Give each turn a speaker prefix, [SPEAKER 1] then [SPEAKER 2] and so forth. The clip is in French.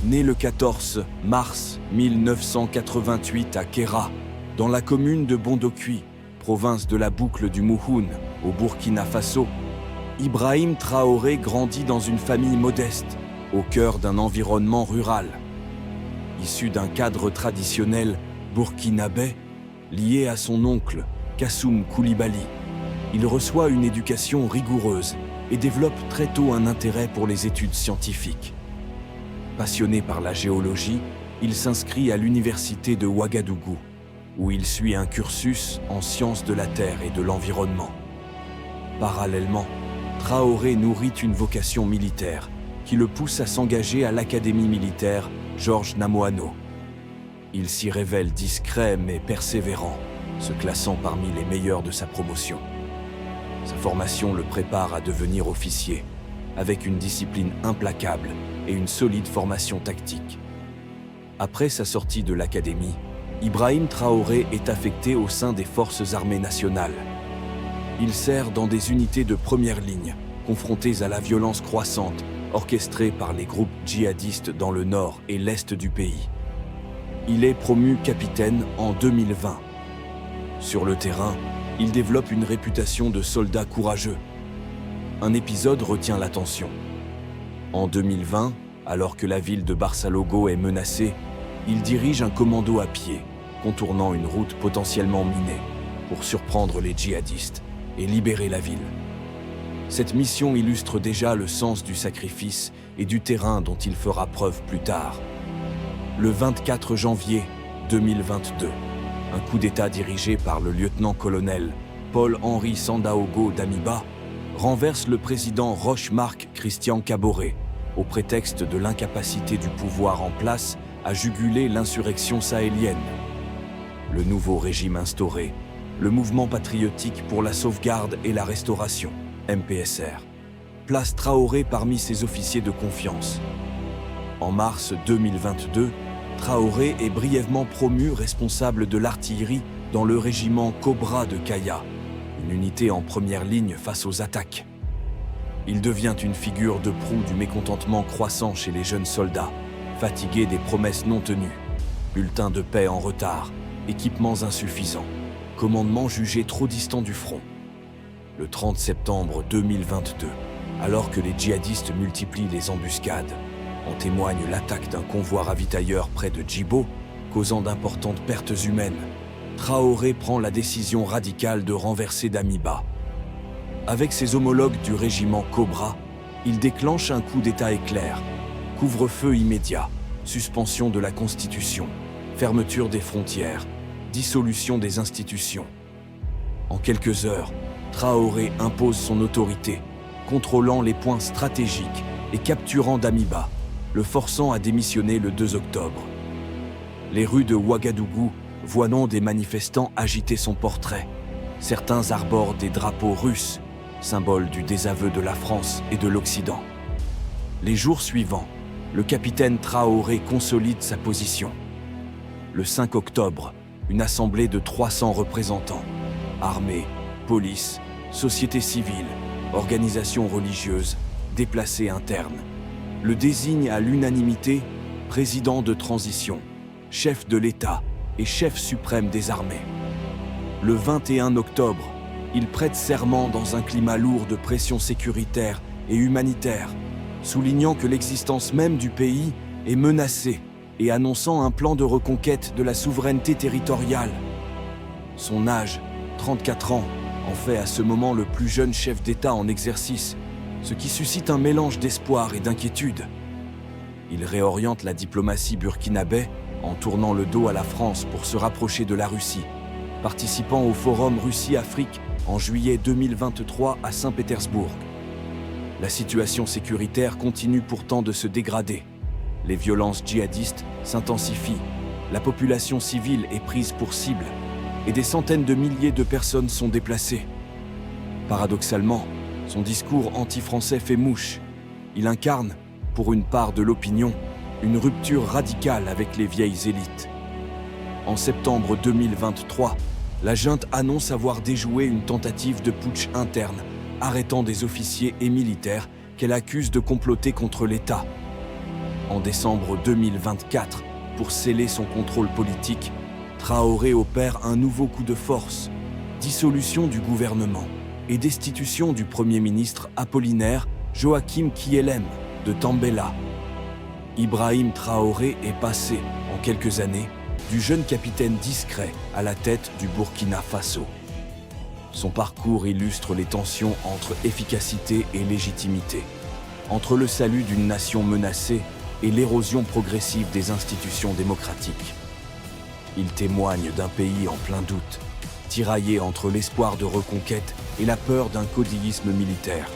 [SPEAKER 1] Né le 14 mars 1988 à Kéra, dans la commune de Bondokui, province de la boucle du Mouhoun, au Burkina Faso, Ibrahim Traoré grandit dans une famille modeste, au cœur d'un environnement rural. Issu d'un cadre traditionnel burkinabé, lié à son oncle, Kassoum Koulibaly, il reçoit une éducation rigoureuse et développe très tôt un intérêt pour les études scientifiques. Passionné par la géologie, il s'inscrit à l'université de Ouagadougou, où il suit un cursus en sciences de la terre et de l'environnement. Parallèlement, Traoré nourrit une vocation militaire qui le pousse à s'engager à l'académie militaire Georges Namoano. Il s'y révèle discret mais persévérant, se classant parmi les meilleurs de sa promotion. Sa formation le prépare à devenir officier, avec une discipline implacable et une solide formation tactique. Après sa sortie de l'académie, Ibrahim Traoré est affecté au sein des forces armées nationales. Il sert dans des unités de première ligne, confrontées à la violence croissante, orchestrée par les groupes djihadistes dans le nord et l'est du pays. Il est promu capitaine en 2020. Sur le terrain, il développe une réputation de soldat courageux. Un épisode retient l'attention. En 2020, alors que la ville de Barçalogo est menacée, il dirige un commando à pied, contournant une route potentiellement minée, pour surprendre les djihadistes et libérer la ville. Cette mission illustre déjà le sens du sacrifice et du terrain dont il fera preuve plus tard. Le 24 janvier 2022, un coup d'État dirigé par le lieutenant-colonel Paul-Henri Sandaogo Damiba renverse le président Roch-Marc Christian Kaboré au prétexte de l'incapacité du pouvoir en place à juguler l'insurrection sahélienne. Le nouveau régime instauré, le Mouvement patriotique pour la sauvegarde et la restauration, MPSR, place Traoré parmi ses officiers de confiance. En mars 2022, Traoré est brièvement promu responsable de l'artillerie dans le régiment Cobra de Kaya, une unité en première ligne face aux attaques. Il devient une figure de proue du mécontentement croissant chez les jeunes soldats, fatigués des promesses non tenues, bulletins de paix en retard, équipements insuffisants, commandements jugés trop distants du front. Le 30 septembre 2022, alors que les djihadistes multiplient les embuscades, en témoigne l'attaque d'un convoi ravitailleur près de Djibo, causant d'importantes pertes humaines. Traoré prend la décision radicale de renverser Damiba. Avec ses homologues du régiment Cobra, il déclenche un coup d'État éclair, couvre-feu immédiat, suspension de la Constitution, fermeture des frontières, dissolution des institutions. En quelques heures, Traoré impose son autorité, contrôlant les points stratégiques et capturant Damiba, le forçant à démissionner le 2 octobre. Les rues de Ouagadougou voient des manifestants agiter son portrait. Certains arborent des drapeaux russes, symbole du désaveu de la France et de l'Occident. Les jours suivants, le capitaine Traoré consolide sa position. Le 5 octobre, une assemblée de 300 représentants, armée, police, société civile, organisations religieuses, déplacés internes, le désigne à l'unanimité président de transition, chef de l'État et chef suprême des armées. Le 21 octobre, il prête serment dans un climat lourd de pression sécuritaire et humanitaire, soulignant que l'existence même du pays est menacée et annonçant un plan de reconquête de la souveraineté territoriale. Son âge, 34 ans, en fait à ce moment le plus jeune chef d'État en exercice, ce qui suscite un mélange d'espoir et d'inquiétude. Il réoriente la diplomatie burkinabé en tournant le dos à la France pour se rapprocher de la Russie, participant au Forum Russie-Afrique en juillet 2023 à Saint-Pétersbourg. La situation sécuritaire continue pourtant de se dégrader. Les violences djihadistes s'intensifient, la population civile est prise pour cible et des centaines de milliers de personnes sont déplacées. Paradoxalement, son discours anti-français fait mouche. Il incarne, pour une part de l'opinion, une rupture radicale avec les vieilles élites. En septembre 2023, la junte annonce avoir déjoué une tentative de putsch interne, arrêtant des officiers et militaires qu'elle accuse de comploter contre l'État. En décembre 2024, pour sceller son contrôle politique, Traoré opère un nouveau coup de force, dissolution du gouvernement et destitution du Premier ministre Apollinaire Joachim Kielem de Tambela. Ibrahim Traoré est passé, en quelques années, du jeune capitaine discret à la tête du Burkina Faso. Son parcours illustre les tensions entre efficacité et légitimité, entre le salut d'une nation menacée et l'érosion progressive des institutions démocratiques. Il témoigne d'un pays en plein doute, tiraillé entre l'espoir de reconquête et la peur d'un caudillisme militaire.